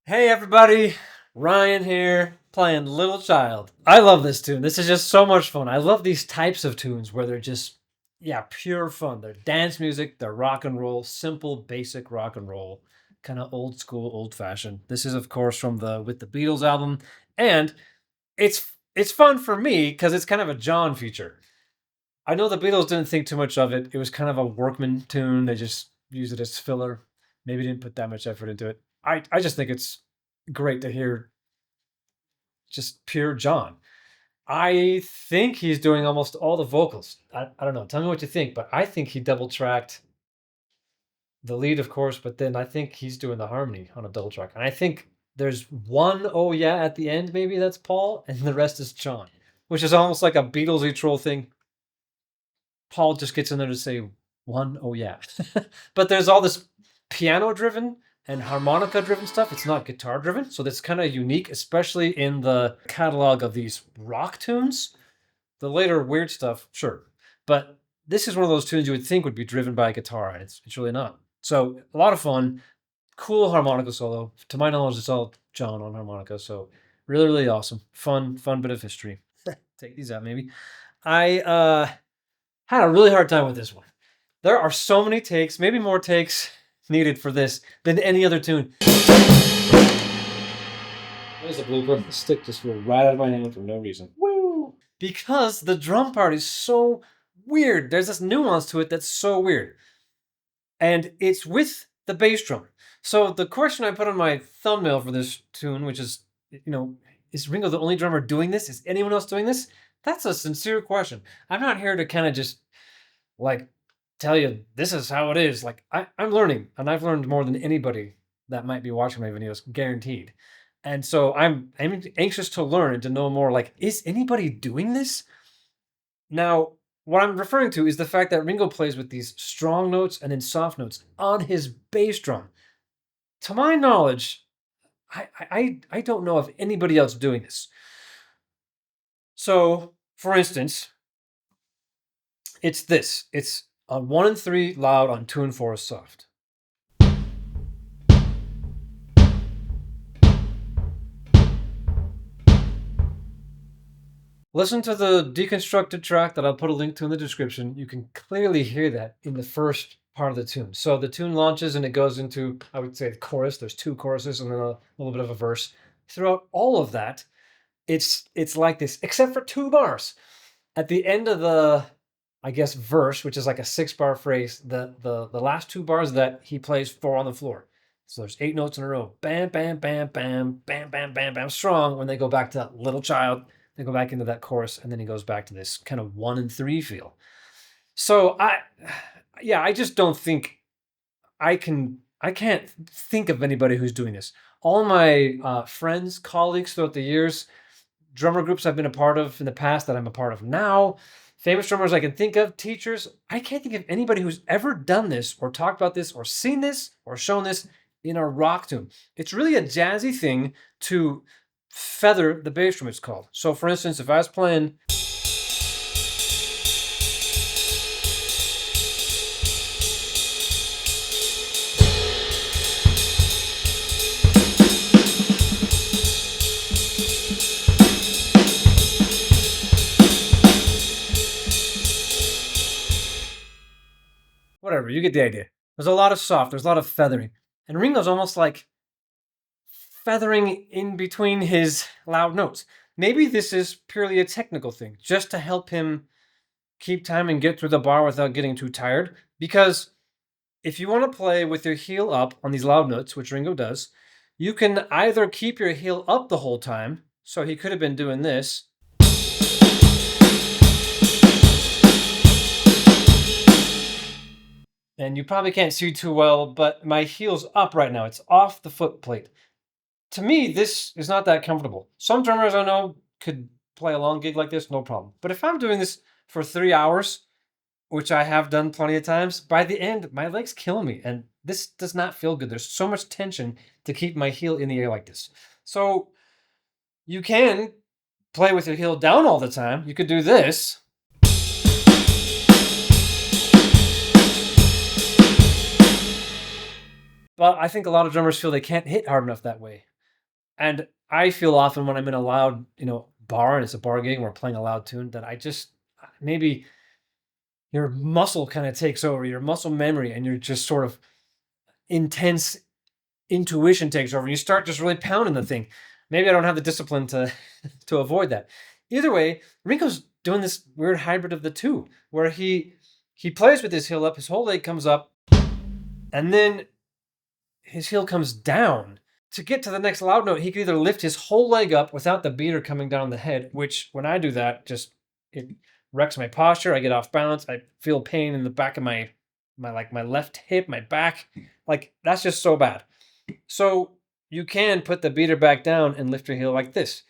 Hey everybody, Ryan here, playing Little Child. I love this tune. This is just so much fun. I love these types of tunes where they're just, yeah, pure fun. They're dance music, they're rock and roll, simple, basic rock and roll, kind of old school, old fashioned. This is, of course, from the With the Beatles album, and it's fun for me because it's kind of a John feature. I know the Beatles didn't think too much of it. It was kind of a workman tune. They just used it as filler. Maybe didn't put that much effort into it. I just think it's great to hear just pure John. I think he's doing almost all the vocals. I don't know. Tell me what you think, but I think he double tracked the lead, of course, but then I think he's doing the harmony on a double track. And I think there's one oh yeah at the end, maybe that's Paul, and the rest is John, which is almost like a Beatlesy troll thing. Paul just gets in there to say one oh yeah. But there's all this piano driven and harmonica driven stuff. It's not guitar driven. So that's kind of unique, especially in the catalog of these rock tunes. The later weird stuff, sure. But this is one of those tunes you would think would be driven by a guitar, and it's really not. So a lot of fun, cool harmonica solo. To my knowledge, it's all John on harmonica. So really, really awesome. Fun bit of history. Take these out, maybe. I had a really hard time with this one. There are so many takes, maybe more takes needed for this than any other tune. There's a blooper. The stick just flew right out of my hand for no reason. Woo! Because the drum part is so weird. There's this nuance to it that's so weird. And it's with the bass drum. So the question I put on my thumbnail for this tune, which is, is Ringo the only drummer doing this? Is anyone else doing this? That's a sincere question. I'm not here to kind of just like tell you this is how it is. Like I'm learning, and I've learned more than anybody that might be watching my videos, guaranteed. And so I'm anxious to learn and to know more. Like, is anybody doing this? Now, what I'm referring to is the fact that Ringo plays with these strong notes and then soft notes on his bass drum. To my knowledge, I don't know of anybody else doing this. So, for instance, it's this. It's on 1 and 3 loud, on 2 and 4 soft. Listen to the deconstructed track that I'll put a link to in the description. You can clearly hear that in the first part of the tune. So the tune launches and it goes into, I would say, the chorus. There's 2 choruses and then a little bit of a verse. Throughout all of that, it's like this, except for 2 bars. At the end of the, I guess, verse, which is like a 6-bar phrase, the last 2 bars that he plays 4 on the floor. So there's 8 notes in a row. Bam, bam, bam, bam, bam, bam, bam, bam. Strong. When they go back to that Little Child, they go back into that chorus, and then he goes back to this kind of 1 and 3 feel. So I just don't think I can't think of anybody who's doing this. All my friends, colleagues throughout the years, drummer groups I've been a part of in the past that I'm a part of now, famous drummers I can think of, teachers, I can't think of anybody who's ever done this or talked about this or seen this or shown this in a rock tune. It's really a jazzy thing to feather the bass drum, it's called. So for instance, if I was playing whatever, you get the idea. There's a lot of soft, there's a lot of feathering. And Ringo's almost like feathering in between his loud notes. Maybe this is purely a technical thing, just to help him keep time and get through the bar without getting too tired. Because if you want to play with your heel up on these loud notes, which Ringo does, you can either keep your heel up the whole time, so he could have been doing this, and you probably can't see too well, but my heel's up right now. It's off the foot plate. To me, this is not that comfortable. Some drummers I know could play a long gig like this, no problem. But if I'm doing this for 3 hours, which I have done plenty of times, by the end, my legs kill me, and this does not feel good. There's so much tension to keep my heel in the air like this. So you can play with your heel down all the time. You could do this. But I think a lot of drummers feel they can't hit hard enough that way. And I feel often when I'm in a loud, bar and it's a bar gig and we're playing a loud tune that I just maybe your muscle kind of takes over, your muscle memory, and you're just sort of intense intuition takes over. And you start just really pounding the thing. Maybe I don't have the discipline to to avoid that. Either way, Ringo's doing this weird hybrid of the two, where he plays with his heel up, his whole leg comes up, and then his heel comes down. To get to the next loud note, he could either lift his whole leg up without the beater coming down the head, which when I do that, just it wrecks my posture. I get off balance. I feel pain in the back of my left hip, my back. Like that's just so bad. So you can put the beater back down and lift your heel like this.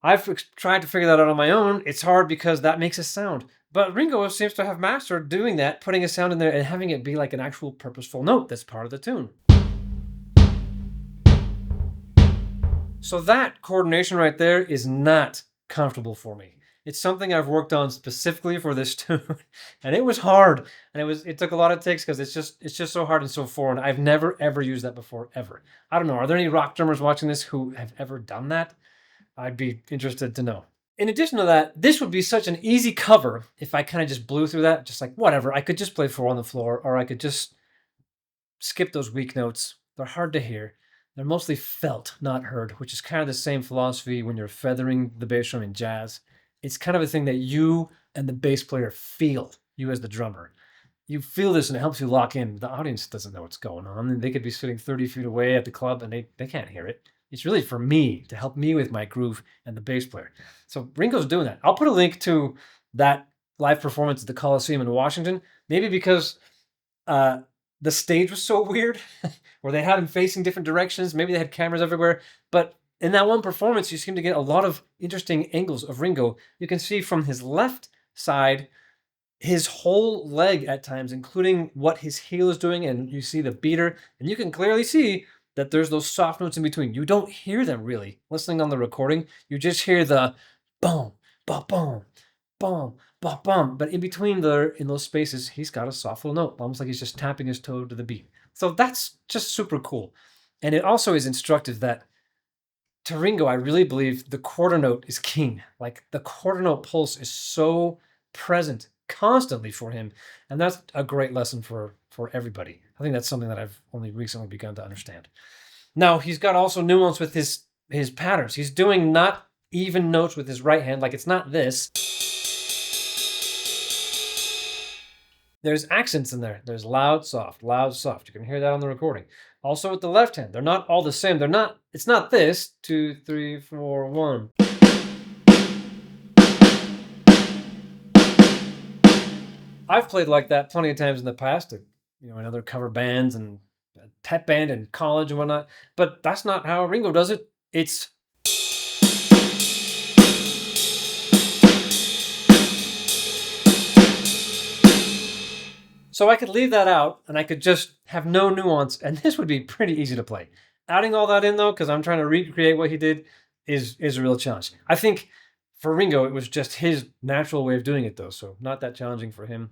I've tried to figure that out on my own. It's hard because that makes a sound. But Ringo seems to have mastered doing that, putting a sound in there and having it be like an actual purposeful note that's part of the tune. So that coordination right there is not comfortable for me. It's something I've worked on specifically for this tune, and it was hard. And it took a lot of takes because it's just so hard and so foreign. I've never ever used that before ever. I don't know. Are there any rock drummers watching this who have ever done that? I'd be interested to know. In addition to that, this would be such an easy cover if I kind of just blew through that, just like whatever. I could just play 4 on the floor, or I could just skip those weak notes. They're hard to hear. They're mostly felt, not heard, which is kind of the same philosophy when you're feathering the bass drum in jazz. It's kind of a thing that you and the bass player feel, you as the drummer. You feel this and it helps you lock in. The audience doesn't know what's going on. And they could be sitting 30 feet away at the club and they can't hear it. It's really for me to help me with my groove and the bass player. So Ringo's doing that. I'll put a link to that live performance at the Coliseum in Washington, maybe because the stage was so weird where they had him facing different directions. Maybe they had cameras everywhere. But in that one performance, you seem to get a lot of interesting angles of Ringo. You can see from his left side, his whole leg at times, including what his heel is doing. And you see the beater. And you can clearly see that there's those soft notes in between. You don't hear them really listening on the recording. You just hear the boom, ba boom, boom, ba bum. But in between in those spaces, he's got a soft little note, almost like he's just tapping his toe to the beat. So that's just super cool. And it also is instructive that to Ringo, I really believe the quarter note is king. Like the quarter note pulse is so present constantly for him. And that's a great lesson for everybody. I think that's something that I've only recently begun to understand. Now, he's got also nuance with his patterns. He's doing not even notes with his right hand, like it's not this. There's accents in there. There's loud, soft, loud, soft. You can hear that on the recording. Also with the left hand, they're not all the same. It's not this, 2, 3, 4, 1. I've played like that plenty of times in the past, in other cover bands and a pep band in college and whatnot. But that's not how Ringo does it. It's so I could leave that out and I could just have no nuance, and this would be pretty easy to play. Adding all that in though, because I'm trying to recreate what he did, is a real challenge. I think for Ringo, it was just his natural way of doing it though, so not that challenging for him.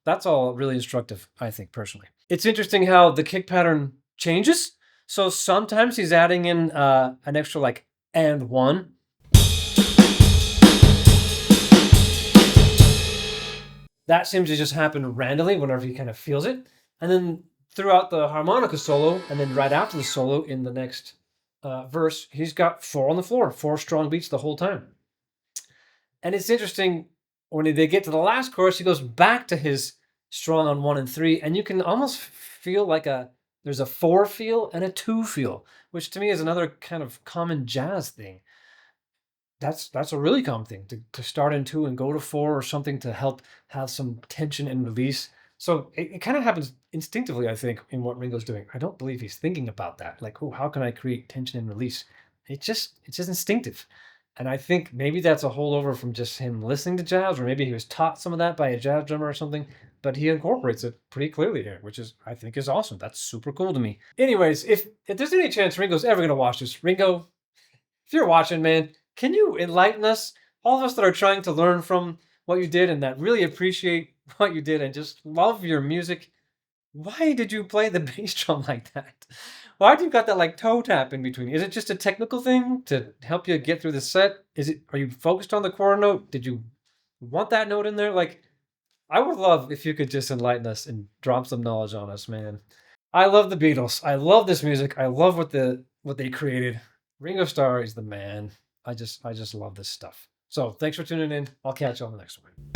That's all really instructive, I think, personally. It's interesting how the kick pattern changes. So sometimes he's adding in an extra like and one. That seems to just happen randomly whenever he kind of feels it. And then throughout the harmonica solo, and then right after the solo in the next verse, he's got 4 on the floor, 4 strong beats the whole time. And it's interesting when they get to the last chorus, he goes back to his strong on 1 and 3, and you can almost feel like there's a 4 feel and a 2 feel, which to me is another kind of common jazz thing. That's a really common thing to start in 2 and go to 4 or something to help have some tension and release. So it kind of happens instinctively, I think, in what Ringo's doing. I don't believe he's thinking about that. Like, oh, how can I create tension and release? It's just instinctive. And I think maybe that's a holdover from just him listening to jazz, or maybe he was taught some of that by a jazz drummer or something, but he incorporates it pretty clearly here, which I think is awesome. That's super cool to me. Anyways, if there's any chance Ringo's ever going to watch this, Ringo, if you're watching, man, can you enlighten us, all of us that are trying to learn from what you did and that really appreciate what you did and just love your music? Why did you play the bass drum like that? Why do you got that like toe tap in between? Is it just a technical thing to help you get through the set? Is it? Are you focused on the core note? Did you want that note in there? Like, I would love if you could just enlighten us and drop some knowledge on us, man. I love the Beatles. I love this music. I love what they created. Ringo Starr is the man. I just love this stuff. So thanks for tuning in. I'll catch you on the next one.